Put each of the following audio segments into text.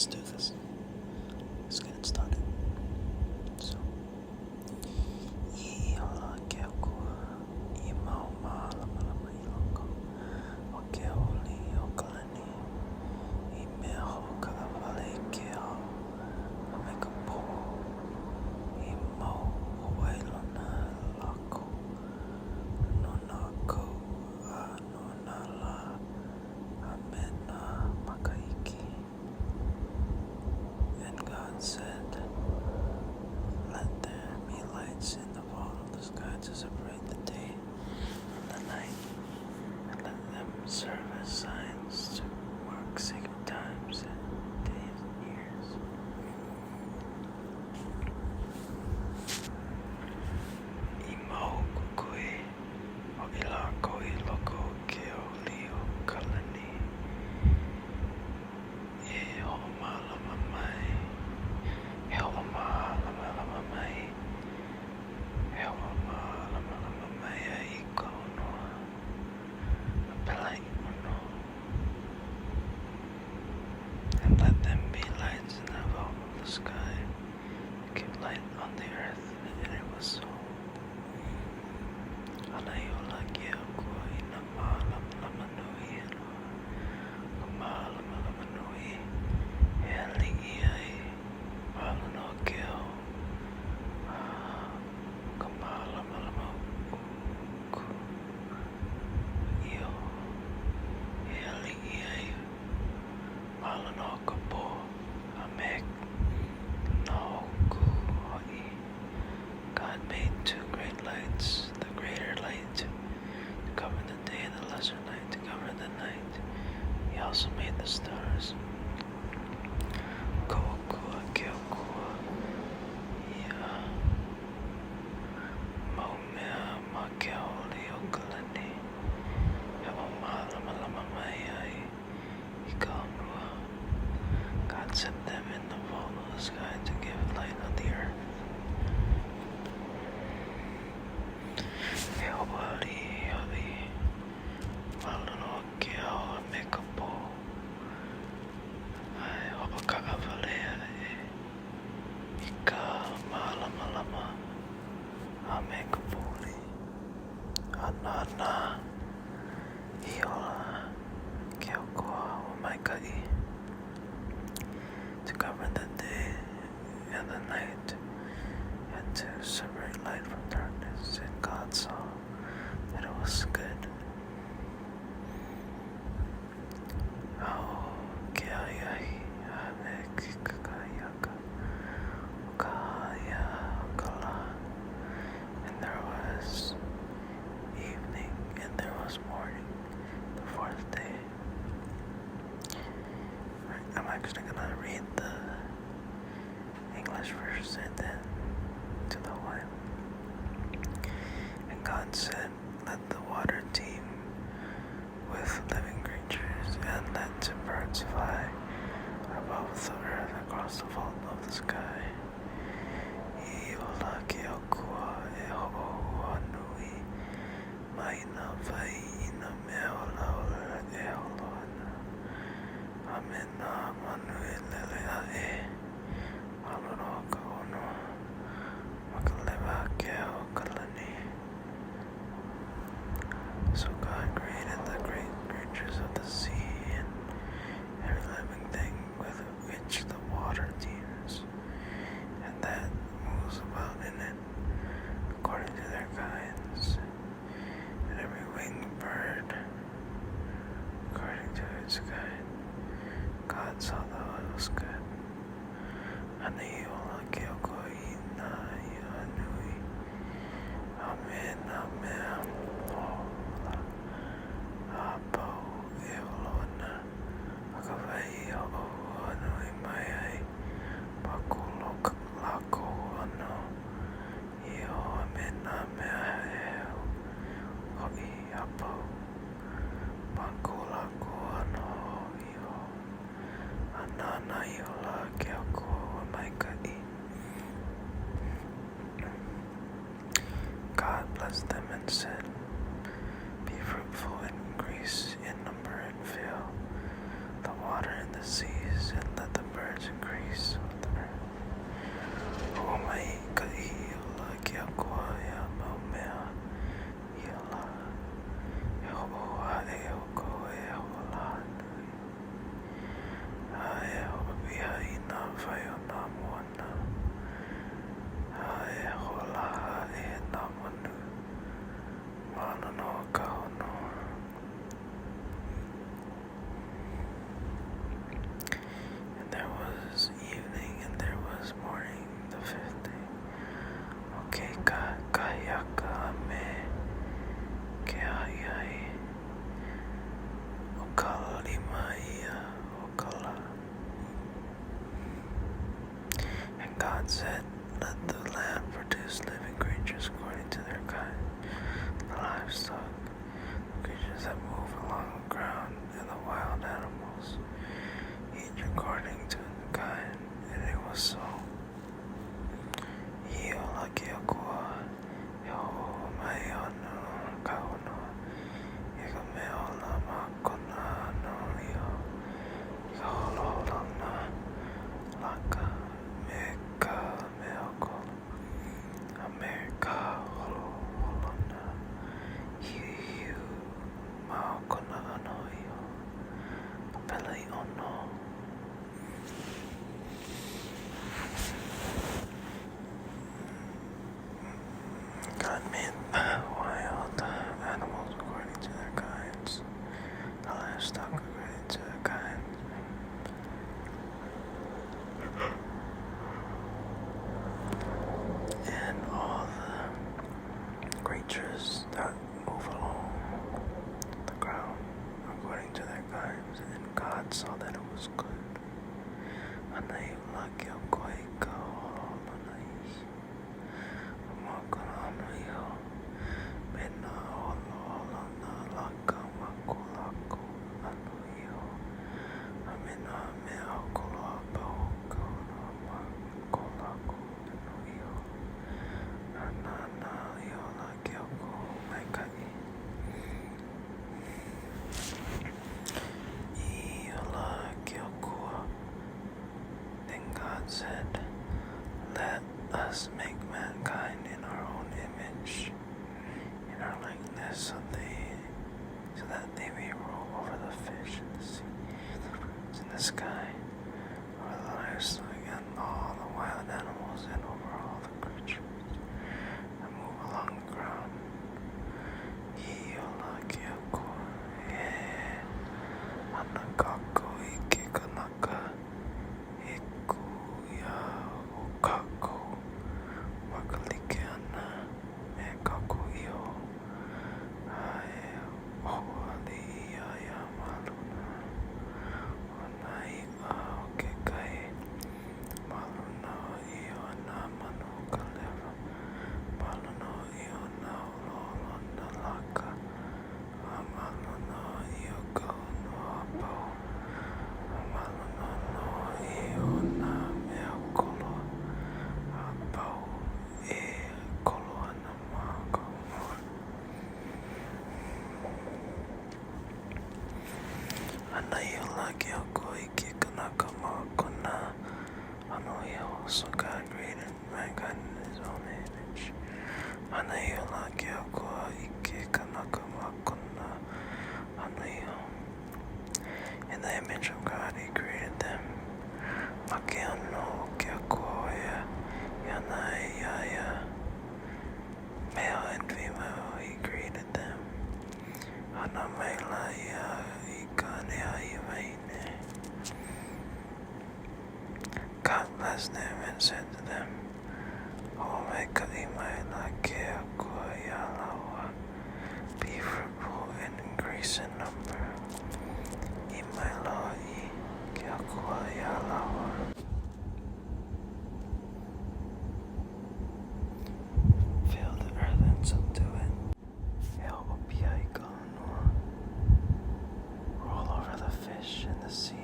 let's do this. Let's get it started. So, Ihola Keokua, Imau Malama Iloko, Okeoli Okalani, Imeho Kaavale Keo, Amekapo, Imau Wailona Lako, Nonako, Anonala, Amena Makaiki. And God said, let there be lights in the vault of the sky to separate the day from the night, and let them serve as signs to mark sacred times and days and years. Imo kukui o ilako iloko keo leo kalani. E ho malama mai. E ho malama mai. E ho malama mai a iko noa. A pelai uno. And let them be lights in the vault of the sky. Give light on the earth, and it was so. Anaiola Keokua ina malama nui enoa. Malama nui. E alii ai. Malano keo. Malama uku. Io. E alii ai. Malano kapo. Amek. No ku hoi. God made two great lights, the greater light to cover the day and the lesser light to cover the night. He also made the stars. Kokua keokua. Ia. Maumea makeoli okalani. E o malama mai ai. Ikanua. God set them in the vault of the sky to give light on the earth. E o ali malano keo mekapo. Ai o kaavale ai. Ika malama a mekapoli. Anana. Iola keokoa o maikai. To cover the day and the night, and to separate light from darkness. And God saw that it was good. Ao keaiai ave kikakayaka ukaya kala. And there was evening and there was morning, the fourth day. Right, I'm actually gonna read the English verse and then to the one. And God said, let the water teem with living creatures, and let two birds fly above the earth across the vault of the sky. Iola keokua e ho'ohua nui, maina vai ina mea laura e holoana. Amena manui lelea e, maloro ka ono, makaleva keo kalani. So God created the great creatures of the sea and every living thing with which the water teems, and that moves about in it according to their kinds, and every winged bird according to its kind. God saw that it was good. Anaiola keokua ina ia nui. Amen, amen. Ola. Apo e olona. Akawai o nui mai ai. Pakulo lako ano. Io amen, amen e hoi apo. Pakulako ano io. Anana iola keokua maikai. God blessed them and said, be fruitful and increase in number and fill the water in the seas, and let the birds God said, let the land produce living creatures according to their kind, the livestock, the creatures that move along the ground, and the wild animals, each according to the kind, and it was so. God made wild animals according to their kinds, the livestock according to their kinds, and all the creatures that move along the ground according to their kinds. And God saw that it was good. Said, let us make mankind in our own image, in our likeness, so that they may rule over the fish in the sea, the birds in the sky, over the livestock and all the wild animals, and over all the creatures that move along the ground. So God created mankind in his own image. In the image of God he created them. Male and female he created them. God blessed them and said to them, be fruitful and increase in number. Fill the earth and subdue it. Roll over the fish in the sea,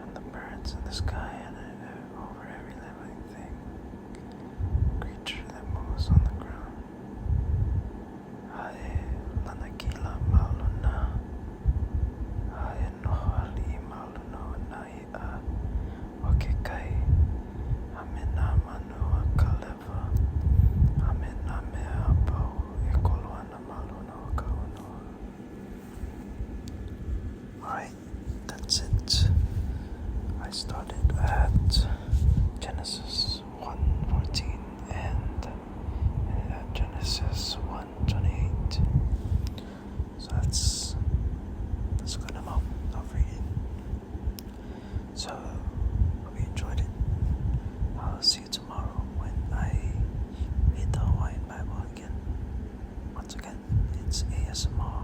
and the birds in the sky, and over every living thing, creature that moves on the ground. Alright, that's it. I started at Genesis 1:14 and at Genesis 1:28. So that's a good amount of reading. So hope you enjoyed it. I'll see you tomorrow when I read the Hawaiian Bible again. Once again, it's ASMR.